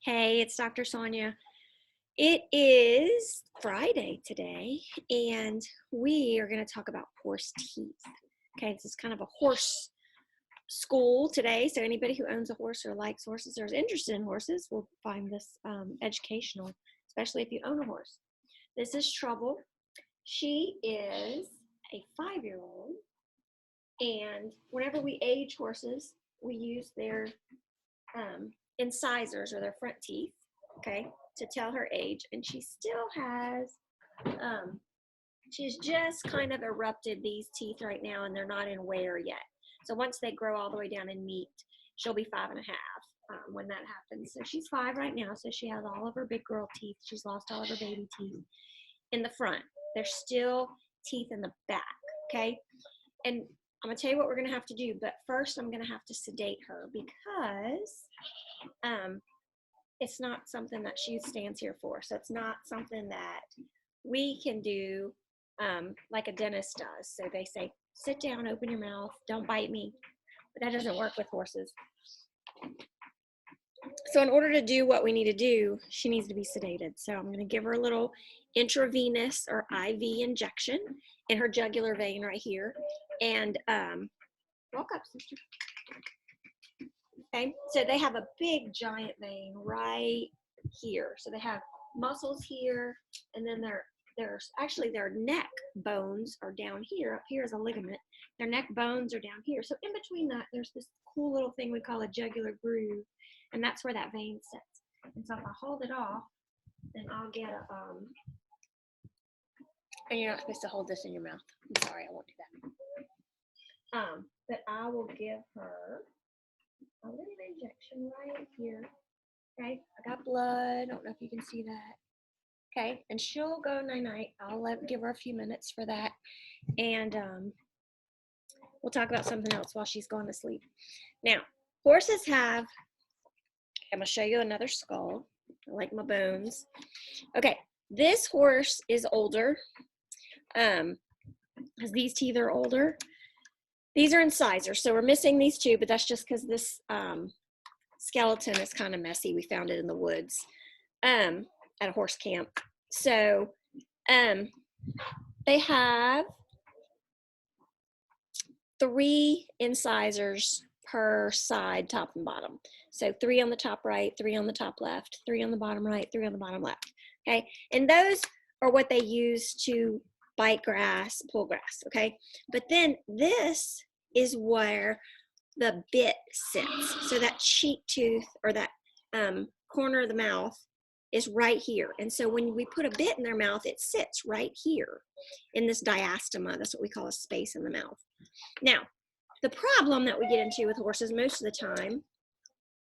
Hey, it's Dr. Sonya. It is Friday today, and we are going to talk about horse teeth. Okay, this is kind of a horse school today, so anybody who owns a horse or likes horses or is interested in horses will find this educational, especially if you own a horse. This is Trouble. She is a 5-year-old, and whenever we age horses, we use their incisors or their front teeth, okay, to tell her age. And she still has, she's just kind of erupted these teeth right now, and they're not in wear yet. So once they grow all the way down in meat, she'll be 5 and a half when that happens. So she's 5 right now, so she has all of her big girl teeth. She's lost all of her baby teeth in the front. There's still teeth in the back, okay? And I'm gonna tell you what we're gonna have to do, but first I'm gonna have to sedate her because it's not something that she stands here for. So it's not something that we can do like a dentist does. So they say, sit down, open your mouth, don't bite me. But that doesn't work with horses. So in order to do what we need to do, she needs to be sedated. So I'm going to give her a little intravenous or IV injection in her jugular vein right here. And walk up, sister. Okay, so they have a big giant vein right here. So they have muscles here, and then their neck bones are down here. Up here is a ligament. Their neck bones are down here. So in between that, there's this cool little thing we call a jugular groove, and that's where that vein sits. And so if I hold it off, then I'll get a and you're not supposed to hold this in your mouth. I'm sorry, I won't do that. But I will give her a little injection right here. Okay, I got blood. I don't know if you can see that. Okay, and she'll go night-night. I'll give her a few minutes for that, and we'll talk about something else while she's going to sleep. Now, horses have, I'm going to show you another skull. I like my bones. Okay, this horse is older because these teeth are older. These are incisors, so we're missing these two, but that's just because this skeleton is kind of messy. We found it in the woods at a horse camp. So they have 3 incisors per side, top and bottom. So 3 on the top right, 3 on the top left, 3 on the bottom right, 3 on the bottom left. Okay, and those are what they use to bite grass, pull grass. Okay, but then this is where the bit sits. So that cheek tooth or that corner of the mouth is right here. And so when we put a bit in their mouth, it sits right here in this diastema. That's what we call a space in the mouth. Now, the problem that we get into with horses most of the time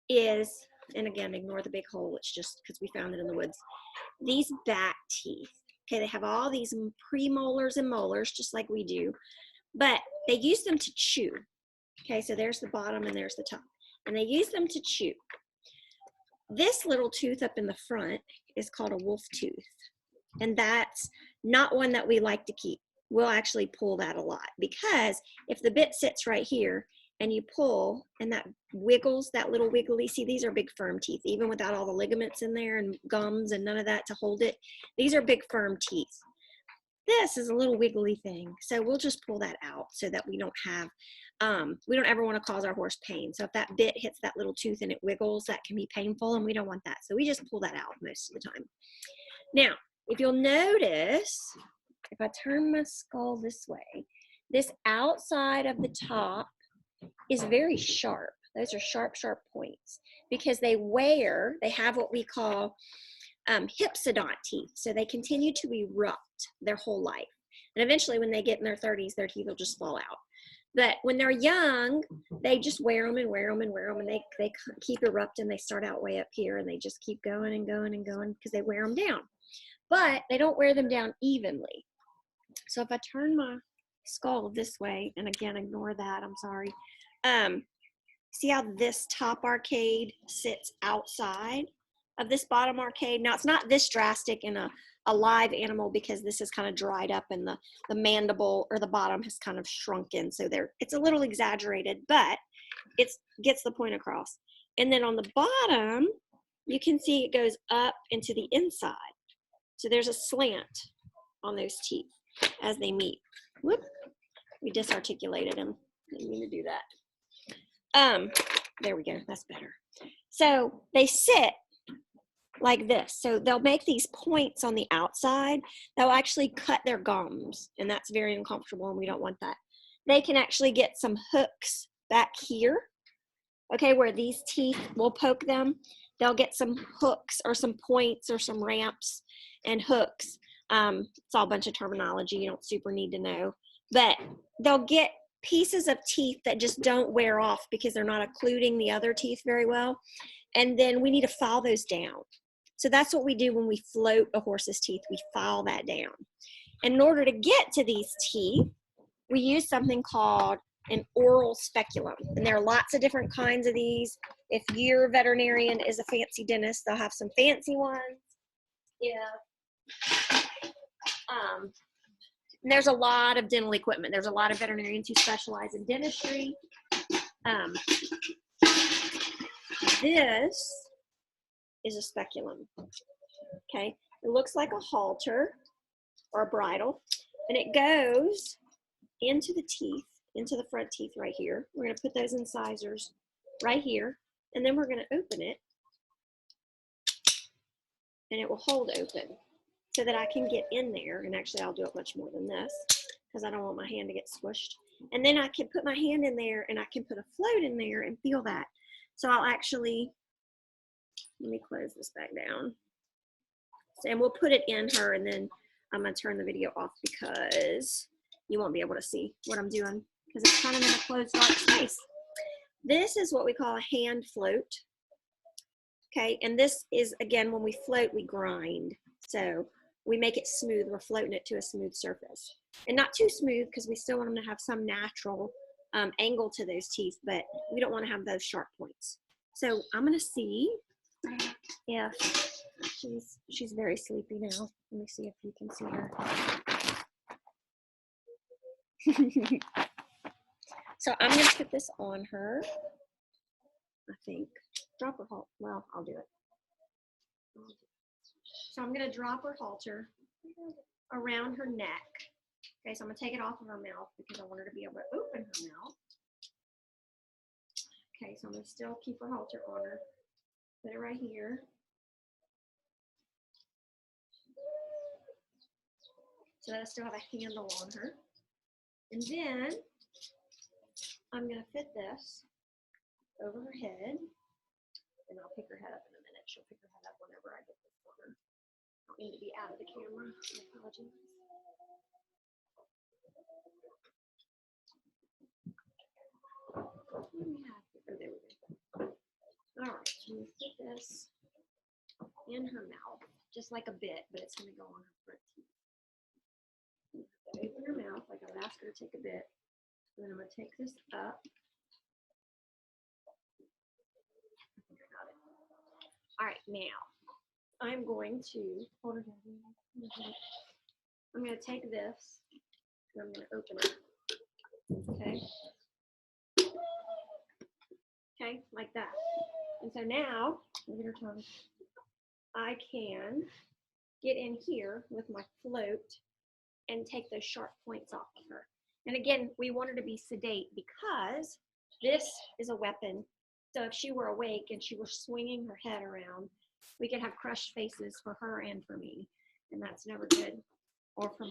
is, and again, ignore the big hole, it's just because we found it in the woods, these back teeth. Okay, they have all these premolars and molars, just like we do, but they use them to chew. Okay, so there's the bottom and there's the top, and they use them to chew. This little tooth up in the front is called a wolf tooth, and that's not one that we like to keep. We'll actually pull that a lot because if the bit sits right here and you pull and that wiggles, that little wiggly, see, these are big firm teeth, even without all the ligaments in there and gums and none of that to hold it. These are big firm teeth. This is a little wiggly thing, so we'll just pull that out so that we don't have we don't ever want to cause our horse pain. So if that bit hits that little tooth and it wiggles, that can be painful, and we don't want that. So we just pull that out most of the time. Now, if you'll notice, if I turn my skull this way, this outside of the top is very sharp. Those are sharp, sharp points because they have what we call hypsodont teeth. So they continue to erupt their whole life. And eventually when they get in their 30s, their teeth will just fall out. But when they're young, they just wear them and wear them and wear them, and they keep erupting. They start out way up here, and they just keep going and going and going because they wear them down. But they don't wear them down evenly. So if I turn my skull this way, and again, ignore that, I'm sorry. See how this top arcade sits outside of this bottom arcade? Now, it's not this drastic in a live animal because this is kind of dried up and the mandible or the bottom has kind of shrunken. So it's a little exaggerated, but it gets the point across. And then on the bottom, you can see it goes up into the inside. So there's a slant on those teeth as they meet. Whoop, we disarticulated them. Didn't mean to do that. There we go, that's better. So they sit like this. So they'll make these points on the outside. They'll actually cut their gums, and that's very uncomfortable, and we don't want that. They can actually get some hooks back here, okay, where these teeth will poke them. They'll get some hooks or some points or some ramps and hooks. It's all a bunch of terminology you don't super need to know. But they'll get pieces of teeth that just don't wear off because they're not occluding the other teeth very well. And then we need to file those down. So that's what we do when we float a horse's teeth. We file that down. And in order to get to these teeth, we use something called an oral speculum. And there are lots of different kinds of these. If your veterinarian is a fancy dentist, they'll have some fancy ones. And there's a lot of dental equipment. There's a lot of veterinarians who specialize in dentistry. This is a speculum, okay? It looks like a halter or a bridle, and it goes into the teeth, into the front teeth right here. We're gonna put those incisors right here, and then we're gonna open it, and it will hold open so that I can get in there, and actually I'll do it much more than this because I don't want my hand to get squished. And then I can put my hand in there, and I can put a float in there and feel that. So I'll actually, let me close this back down. And we'll put it in her, and then I'm gonna turn the video off because you won't be able to see what I'm doing because it's kind of in a closed dark space. This is what we call a hand float. Okay, and this is, again, when we float, we grind. So we make it smooth, we're floating it to a smooth surface. And not too smooth because we still want them to have some natural angle to those teeth, but we don't want to have those sharp points. So I'm gonna see if she's very sleepy now. Let me see if you can see her. So I'm gonna put this on her, I think. Drop her halter. Well, I'll do it. So I'm gonna drop her halter around her neck. Okay, so I'm gonna take it off of her mouth because I want her to be able to open her mouth. Okay, so I'm gonna still keep her halter on her. Put it right here. So that I still have a handle on her. And then I'm gonna fit this over her head, and I'll pick her head up in a minute. She'll pick her head up whenever I get this on her. I don't need to be out of the camera. I apologize. What do we have here? Oh, there we go. All right, so I'm gonna fit this in her mouth, just like a bit, but it's gonna go on her front teeth. Open her mouth like I would ask her to take a bit. And then I'm going to take this up. All right, now I'm going to hold her down. I'm going to take this and I'm going to open it. Okay. Okay, like that. And so now, look at her tongue. I can get in here with my float and take those sharp points off of her. And again, we want her to be sedate because this is a weapon. So if she were awake and she were swinging her head around, we could have crushed faces for her and for me. And that's never good. Or for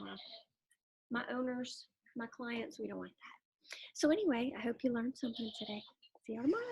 my owners, my clients, we don't want that. So anyway, I hope you learned something today. See you tomorrow.